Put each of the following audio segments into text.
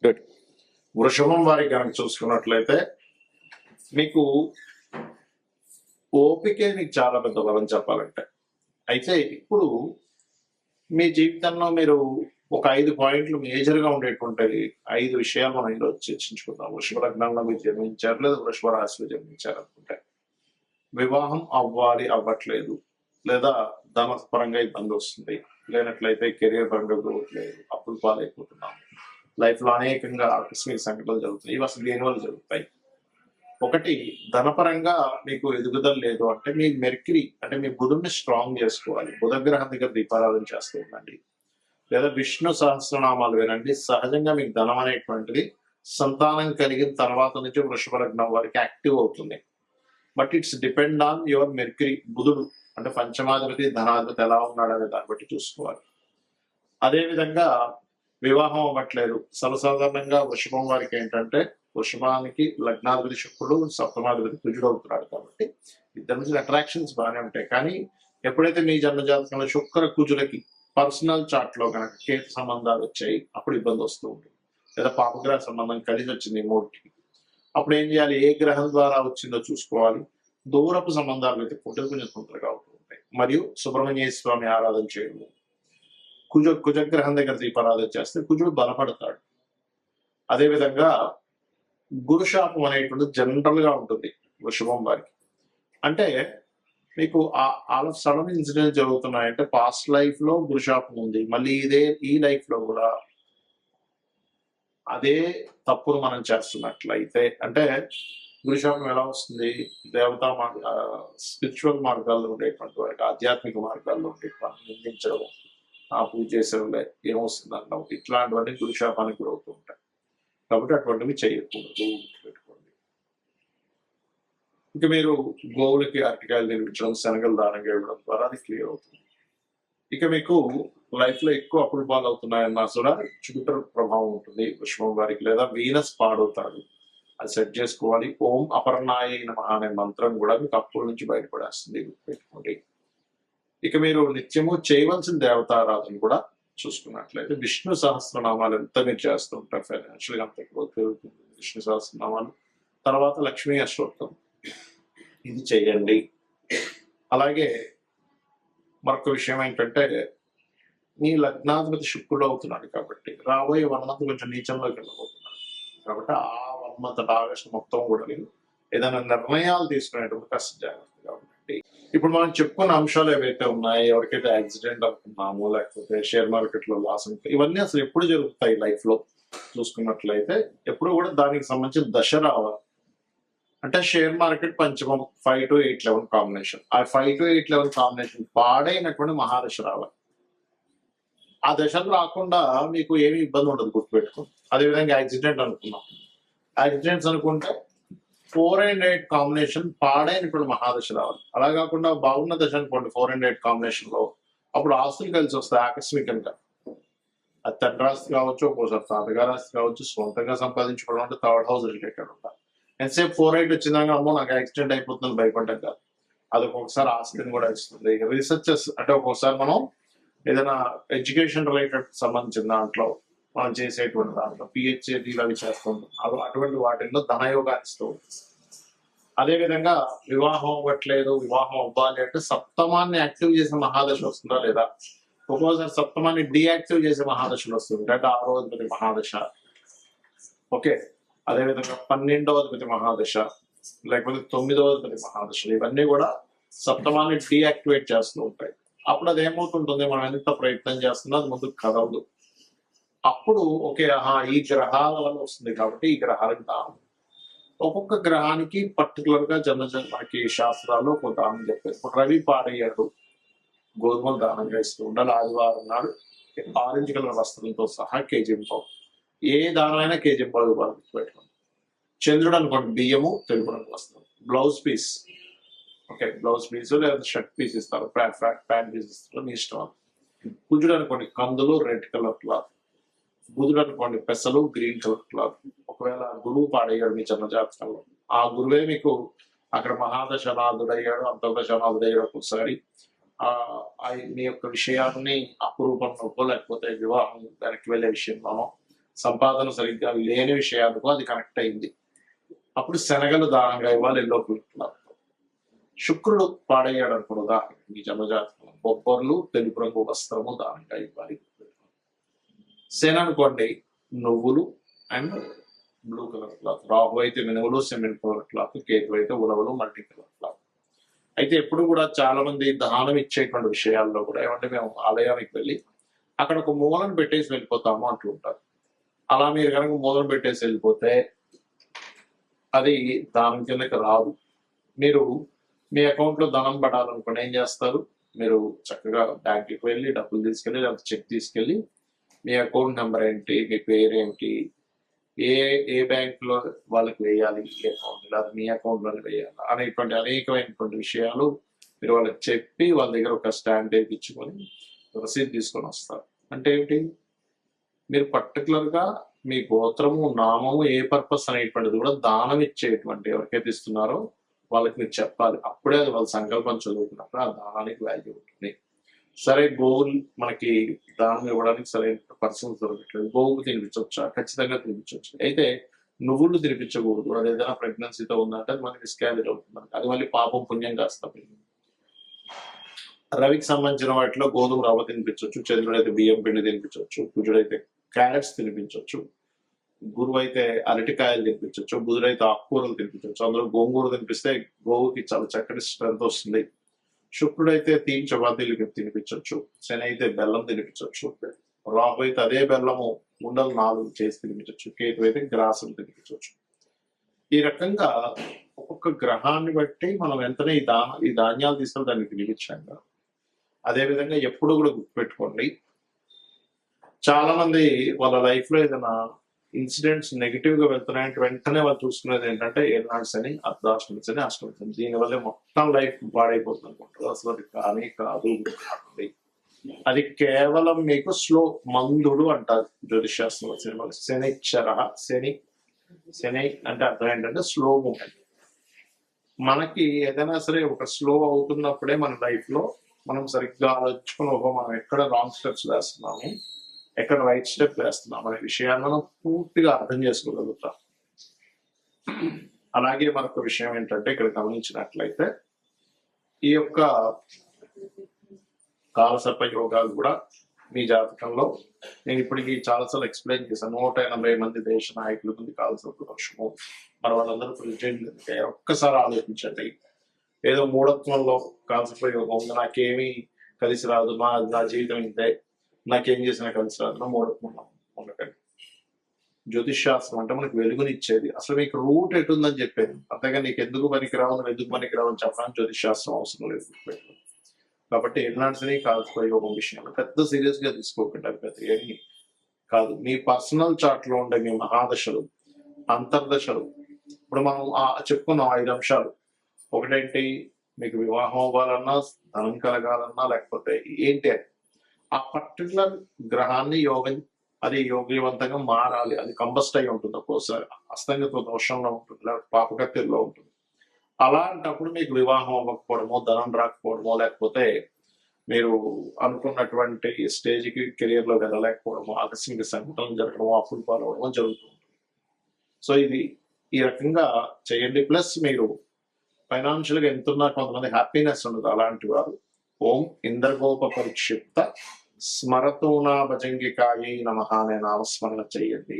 Good. వృషభం వారికి కనుక చూసుకున్నట్లయితే మీకు ఓపికే మీకు చాలా పెద్ద బలం చెప్పాలంటే. అయితే ఇప్పుడు మీ జీవితంలో మీరు ఒక 5 పాయింట్లు మేజర్ గా ఉండేటువంటి 5 విషయాలు మనం ఈరోజు చర్చించుకుందాం. వృషభ లగ్నంలో మీరు జన్మించారు లేదా వృషభ రాశిలో జన్మించారు అనుకుంటే వివాహం అవ్వట్లేదు, లేదా ధన పరంగా ఇబ్బంది వస్తుంది, లేనట్లయితే కెరియర్ పరంగా గ్రోత్ లేదు, అప్పులు పాలైపోతున్నాం, లైఫ్ లో అనేకంగా ఆకస్మిక సంఘటనలు జరుగుతాయి. ఇవి అసలు దేని వల్ల జరుగుతాయి? ఒకటి, ధనపరంగా మీకు ఎదుగుదల లేదు అంటే మీ మెర్క్యూరీ అంటే మీ బుధుడిని స్ట్రాంగ్ చేసుకోవాలి. బుధ గ్రహం దగ్గర దీపారాధన చేస్తూ ఉండండి, లేదా విష్ణు సహస్రనామాలు వినండి. సహజంగా మీకు ధనం అనేటువంటిది సంతానం కలిగిన తర్వాత నుంచి వృషభ లగ్నం వారికి యాక్టివ్ అవుతుంది. But it's depend on your mercury. బుధుడు అంటే పంచమాధిపతి, ధనాధిపతి ఎలా ఉన్నాడు అనే దాన్ని బట్టి చూసుకోవాలి. అదే విధంగా వివాహం అవ్వట్లేదు. సర్వసాధారణంగా వృషభం వారికి ఏంటంటే వృషభానికి లగ్నాధిపతి శుక్రుడు, సప్తమాధిపతి కుజుడు అవుతున్నాడు కాబట్టి ఇద్దరి నుంచి అట్రాక్షన్స్ బాగానే ఉంటాయి. కానీ ఎప్పుడైతే మీ జన్మజాతకంలో శుక్ర కుజులకి పర్సనల్ చార్ట్ లో కనుక కేతు సంబంధాలు వచ్చాయి, అప్పుడు ఇబ్బంది వస్తూ ఉంటుంది. లేదా పాపగ్రహ సంబంధం కలిసి వచ్చింది మూడికి, అప్పుడు ఏం చేయాలి? ఏ గ్రహం ద్వారా వచ్చిందో చూసుకోవాలి. దూరపు సంబంధాలు అయితే కొంచెం తొందరగా అవుతూ ఉంటాయి. మరియు సుబ్రహ్మణ్య స్వామి ఆరాధన చేయడము, కుజగ్రహం దగ్గర దీపారాధన చేస్తే కుజుడు బలపడతాడు. అదేవిధంగా గురుశాపం అనేటువంటి జనరల్ గా ఉంటుంది వృషభం వారికి. అంటే మీకు ఆల్ ఆఫ్ సడన్ ఇన్సిడెంట్ జరుగుతున్నాయంటే పాస్ట్ లైఫ్ లో గురుశాపం ఉంది, మళ్ళీ ఈ లైఫ్ లో కూడా అదే తప్పును మనం చేస్తున్నట్లయితే అంటే గురుశాపం ఎలా వస్తుంది? దేవతా స్పిరిచువల్ మార్గాల్లో ఉండేటువంటి వారికి, ఆధ్యాత్మిక మార్గాల్లో ఉండేటువంటి నిందించడం, ఆ పూజ చేసేవాళ్ళే ఏమొస్తుంది అంటాం, ఇట్లాంటివన్నీ గురుశాపానికి గురవుతూ ఉంటాయి. కాబట్టి అటువంటివి చేయకూడదు, పెట్టుకోండి. ఇంకా మీరు గోవులకి అరటికాయలు తినిపించడం, శనగలు దానంగా ఇవ్వడం ద్వారా అది క్లియర్ అవుతుంది. ఇక మీకు లైఫ్ లో ఎక్కువ అప్పులు పాలవుతున్నాయన్నా కూడా జూపిటర్ ప్రభావం ఉంటుంది వృషభం వారికి, లేదా వీనస్ పాడవుతాడు. అది సెట్ చేసుకోవాలి. ఓం అపర్ణాయ నమః అనే మంత్రం కూడా మీకు అప్పుల నుంచి బయటపడేస్తుంది, పెట్టుకోండి. ఇక మీరు నిత్యము చేయవలసిన దేవతారాధన కూడా చూసుకున్నట్లయితే విష్ణు సహస్రనామాలు ఎంత మీరు చేస్తూ ఉంటారు, ఫైనాన్షియల్ గా అంత గ్రోత్ పెరుగుతుంది. విష్ణు సహస్రనామాలు, తర్వాత లక్ష్మీ అష్టోత్తరం, ఇది చేయండి. అలాగే మరొక విషయం ఏంటంటే మీ లగ్నాధిపతి శుక్రుడు అవుతున్నాడు కాబట్టి రాబోయే 1 month కొంచెం నీచంలోకి వెళ్ళబోతున్నాడు. కాబట్టి ఆ 1 month ఆగస్టు మొత్తం కూడా మీరు ఏదైనా నిర్ణయాలు తీసుకునేటప్పుడు కాస్త జాగ్రత్తగా ఉండండి. ఇప్పుడు మనం చెప్పుకున్న అంశాలు ఏవైతే ఉన్నాయో, ఎవరికైతే యాక్సిడెంట్ అనుకున్నామో, లేకపోతే షేర్ మార్కెట్ లో లాస్ అనుకో, ఇవన్నీ అసలు ఎప్పుడు జరుగుతాయి లైఫ్ లో చూసుకున్నట్లయితే ఎప్పుడు కూడా దానికి సంబంధించిన దశ రావాలి. అంటే షేర్ మార్కెట్ పంచమం 5 to 8 11 కాంబినేషన్, ఆ 5 to 8 11 కాంబినేషన్ పాడైనటువంటి మహాదశ రావాలి. ఆ దశలు రాకుండా మీకు ఏమి ఇబ్బంది ఉండదు, గుర్తుపెట్టుకోండి. అదేవిధంగా యాక్సిడెంట్ అనుకున్నాం, యాక్సిడెంట్స్ అనుకుంటే 4 and 8 కాంబినేషన్ పాడైనటువంటి మహాదశ రావాలి. అలా కాకుండా బాగున్న దశ అనుకోండి 4 and 8 కాంబినేషన్ లో, అప్పుడు ఆస్తులు కలిసి వస్తాయి ఆకస్మికంగా. అది తండ్రి ఆస్తి కావచ్చు, ఒక్కోసారి తాతగారి ఆస్తి కావచ్చు, సొంతంగా సంపాదించుకోవడం అంటే థర్డ్ హౌస్ రిలేటెడ్ ఉంటారు. ఎంతసేపు 4-8 వచ్చిందాక అమ్మో నాకు యాక్సిడెంట్ అయిపోతుంది భయపడ్డాం కాదు, అది ఒక్కొక్కసారి ఆస్తిని కూడా ఇస్తుంది. రీసెర్చెస్ అంటే ఒక్కొక్కసారి మనం ఏదైనా ఎడ్యుకేషన్ రిలేటెడ్ సంబంధించిన దాంట్లో మనం చేసేటువంటి దాంట్లో పిహెచ్డీలు అవి చేస్తుంటాం, అటువంటి వాటిల్లో ధనయోగాన్ని ఇస్తూ ఉంటుంది. అదేవిధంగా వివాహం అవ్వట్లేదు, వివాహం అవ్వాలి అంటే సప్తమాన్ని యాక్టివ్ చేసే మహాదశ వస్తుందా లేదా? ఒక్కోసారి సప్తమాన్ని డీయాక్టివ్ చేసే మహాదశలు వస్తుంది, అంటే 6వ అధిపతి మహాదశ. ఓకే, అదేవిధంగా 12వ అధిపతి మహాదశ, లేకపోతే 9వ అధిపతి మహాదశలు, ఇవన్నీ కూడా సప్తమాన్ని డీయాక్టివేట్ చేస్తూ ఉంటాయి. అప్పుడు అది ఏమవుతుంటుంది, మనం ఎంత ప్రయత్నం చేస్తున్నా అది ముందుకు కదలదు. అప్పుడు ఓకే, ఈ గ్రహాల వల్ల వస్తుంది కాబట్టి ఈ గ్రహాలకు దానం, ఒక్కొక్క గ్రహానికి పర్టికులర్ గా మనకి శాస్త్రాల్లో ఒక దానం చెప్పారు. ఇప్పుడు రవి పాడయ్యాడు, గోధుమలు దానంగా ఇస్తూ ఉండాలి. ఆదివారం నాడు ఆరెంజ్ కలర్ వస్త్రంతో సహా కేజీంపావు, ఏ దానమైనా కేజీంపావు పెట్టుకోండి. చంద్రుడు అనుకోండి బియ్యము, తెలుపు రంగు వస్త్రం, blouse piece, okay blouse piece లేదా షర్ట్ పీస్ ఇస్తారు, ప్యాంట్ పీస్ ఇస్తారు, మీ ఇష్టం. కుజుడు అనుకోండి కందులు, రెడ్ కలర్ క్లాత్. బుధుడు అనుకోండి పెసలు, గ్రీన్ కలర్ క్లాత్. ఒకవేళ గురువు పాడయ్యాడు మీ జన్మజాతకంలో, ఆ గురువే మీకు అక్కడ మహాదశనాథుడయ్యాడు, అంతర్దశనాథుడయ్యాడు, ఒక్కొక్కసారి మీ యొక్క విషయాన్ని అపురూపంలోకో లేకపోతే వివాహం దానికి వెళ్ళే విషయంలోనో సంపాదన సరిగ్గా లేని విషయాలకు అది కనెక్ట్ అయింది. అప్పుడు శనగలు దానంగా ఇవ్వాలి ఎల్లో కలర్. శుక్రుడు పాడయ్యాడు అనుకున్నదా మీ జన్మజాతకం, బొబ్బర్లు తెలుపు రంగు వస్త్రము దానంగా ఇవ్వాలి. శని అనుకోండి నువ్వులు and blue colour cloth, Rahu అయితే మినువులు సిమెంట్ కలర్ క్లాత్, కేతు అయితే ఉలవలు మల్టీ కలర్ క్లాత్. అయితే ఎప్పుడు కూడా చాలా మంది దానం ఇచ్చేటువంటి విషయాల్లో కూడా ఏమంటే మేము ఆలయానికి వెళ్ళి అక్కడ ఒక మూలను పెట్టేసి వెళ్ళిపోతాము అంటూ ఉంటారు. అలా మీరు కనుక మూలను పెట్టేసి వెళ్ళిపోతే అది దానం కిందకి రాదు. మీరు మీ అకౌంట్ లో ధనం పడాలనుకుని ఏం చేస్తారు, మీరు చక్కగా బ్యాంక్కి వెళ్ళి డబ్బులు తీసుకెళ్ళి లేకపోతే చెక్ తీసుకెళ్ళి మీ అకౌంట్ నెంబర్ ఏంటి, మీ పేరేంటి, ఏ ఏ బ్యాంక్ లో వాళ్ళకి వేయాలి ఈ అకౌంట్, లేదా మీ అకౌంట్ లోనే వేయాలి అనేటువంటి అనేకమైనటువంటి విషయాలు మీరు వాళ్ళకి చెప్పి వాళ్ళ దగ్గర ఒక స్టాండ్ ఇచ్చుకొని రసీదు తీసుకొని వస్తారు. అంటే ఏమిటి, మీరు పర్టికులర్ గా మీ గోత్రము నామము ఏ పర్పస్ అనేటువంటిది కూడా దానం ఇచ్చేటువంటి ఎవరికైతే ఇస్తున్నారో వాళ్ళకి మీరు చెప్పాలి. అప్పుడే అది వాళ్ళ సంకల్పం చదువుతున్నప్పుడు ఆ దానానికి వాల్యూ ఉంటుంది. సరే గోవులు మనకి దానం ఇవ్వడానికి సరైన పర్సన్స్ దొరకట్లేదు, గోవుకు తినిపించవచ్చా, ఖచ్చితంగా తినిపించవచ్చు. అయితే నువ్వులు తినిపించకూడదు, అది ఏదైనా ప్రెగ్నెన్సీతో ఉందంటే అది మనకి మిస్క్యారేజ్ అవుతుంది, అది మళ్ళీ పాపం పుణ్యం కాస్త. రవికి సంబంధించిన వాటిలో గోధుమ రవ్వ తినిపించవచ్చు, చంద్రుడైతే బియ్యం పిండి తినిపించవచ్చు, కుజుడైతే క్యారెట్స్ తినిపించవచ్చు, గురువు అయితే అరటికాయలు తినిపించవచ్చు, బుధుడైతే ఆకుకూరలు తినిపించవచ్చు. అందులో గోంగూర తినిపిస్తే గోవుకి చాలా చక్కటి స్ట్రెంత్ వస్తుంది. శుక్రుడైతే తీన్ చపాతీలు తినిపించవచ్చు, శని అయితే బెల్లం తినిపించవచ్చు, రాహు అయితే అదే బెల్లము ఉండలు 4 చేసి తినిపించవచ్చు, కేతు అయితే గ్రాసులు తినిపించవచ్చు. ఈ రకంగా ఒక్కొక్క గ్రహాన్ని బట్టి మనం వెంటనే ఈ ధాన్యాలు తీసుకొని దాన్ని తినిపించాం కదా. అదే విధంగా ఎప్పుడు కూడా గుర్తుపెట్టుకోండి, చాలా మంది వాళ్ళ లైఫ్ లో ఏదైనా ఇన్సిడెంట్స్ నెగిటివ్ గా వెళ్తున్నాయంటే వెంటనే వాళ్ళు చూసుకునేది ఏంటంటే ఏనాడ్స్ అని, అర్ధాష్టమి అని, అష్టమి. దీనివల్ల మొత్తం లైఫ్ పాడైపోతుంది అనుకుంటారు. అసలు అది కానీ కాదు. అది కేవలం మీకు స్లో మందుడు అంటారు జ్యోతిషాస్త్రంలో. సినిమా శనిచ్చర, శని అంటే అర్థం ఏంటంటే స్లో మూమెంట్. మనకి ఏదైనా సరే ఒక స్లో అవుతున్నప్పుడే మన లైఫ్ లో మనం సరిగ్గా ఆలోచించుకుని మనం ఎక్కడ రాంగ్ స్టెప్స్ వేస్తున్నాము, ఎక్కడ రైట్ స్టెప్ వేస్తున్నాం అనే విషయాన్ని మనం పూర్తిగా అర్థం చేసుకోగలుగుతాం. అలాగే మరొక విషయం ఏంటంటే ఇక్కడ గమనించినట్లయితే ఈ యొక్క కాలసర్ప యోగాలు కూడా మీ జాతకంలో నేను ఇప్పటికీ చాలాసార్లు ఎక్స్ప్లెయిన్ చేశాను. 180 మంది దేశ నాయకుల మంది కాలసర్ప దోషము, మరి వాళ్ళందరూ ప్రెసిడెంట్. ఒక్కసారి ఆలోచించండి, ఏదో మూఢత్వంలో కాలసర్ప యోగం ఉంది, నాకేమీ కలిసి రాదు, నా జీవితం ఇంతే, నాకేం చేసినా కలిసి రాదు, మూఢత్వం ఉండకండి. జ్యోతిష్ శాస్త్రం అంటే మనకు వెలుగునిచ్చేది, అసలు మీకు రూట్ ఎటుందని చెప్పేది. అంతేగా నీకు ఎందుకు పనికిరావు, ఎందుకు పనికిరావు అని చెప్పడానికి జ్యోతిష్ శాస్త్రం అవసరం లేదు. కాబట్టి ఎలాంటి కాలసర్ప యోగం విషయంలో పెద్ద సీరియస్ గా తీసుకోకండి. అది పెద్ద ఏమి కాదు. మీ పర్సనల్ చార్ట్ లో ఉండే మీ మహాదశలు, అంతర్దశలు, ఇప్పుడు మనం చెప్పుకున్నాం 5 అంశాలు. ఒకటేంటి, మీకు వివాహం అవ్వాలన్నా, ధనం కలగాలన్నా, లేకపోతే ఏంటి ఆ పర్టికులర్ గ్రహాన్ని అది యోగ్యవంతంగా మారాలి. అది కంబస్ట్ అయి ఉంటుంది, ఒక్కోసారి అస్తంగత దోషంలో ఉంటుంది, లేకపోతే పాపకత్తిలో ఉంటుంది. అలాంటప్పుడు మీకు వివాహం అవ్వకపోవడమో, ధనం రాకపోవడమో, లేకపోతే మీరు అనుకున్నటువంటి స్టేజ్కి కెరియర్ లో వెళ్ళలేకపోవడమో, ఆకస్మిక సంఘటనలు జరగడమో, అప్పులు పాలవడమో జరుగుతుంది. సో ఇది ఈ రకంగా చేయండి. ప్లస్ మీరు ఫైనాన్షియల్ గా ఎంతున్నా కొంతమంది హ్యాపీనెస్ ఉండదు. అలాంటి వారు ఓం ఇంద్రగోప పరిక్షిప్త స్మరతూనా భజంగికాయ నమః అనే నామస్మరణ చేయండి,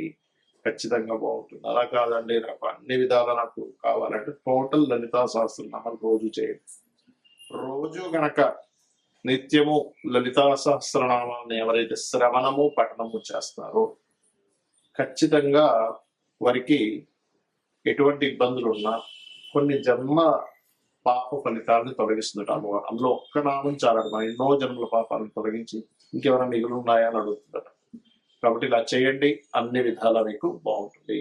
ఖచ్చితంగా బాగుంటుంది. అలా కాదండి నాకు అన్ని విధాలా నాకు కావాలంటే టోటల్ లలితా సహస్రనామాలు రోజు చేయండి. రోజు గనక నిత్యము లలితా సహస్రనామాన్ని ఎవరైతే శ్రవణము పఠనము చేస్తారో ఖచ్చితంగా వారికి ఎటువంటి ఇబ్బందులు ఉన్నా కొన్ని జన్మ పాప ఫలితాలను తొలగిస్తుంది అమ్మవారు. అందులో ఒక్క నామం చాలా, మన ఎన్నో జన్మల పాపాలను తొలగించి ఇంకెవరైనా మిగులు ఉన్నాయా అని అడుగుతుందట. కాబట్టి ఇలా చేయండి, అన్ని విధాలా మీకు బాగుంటుంది.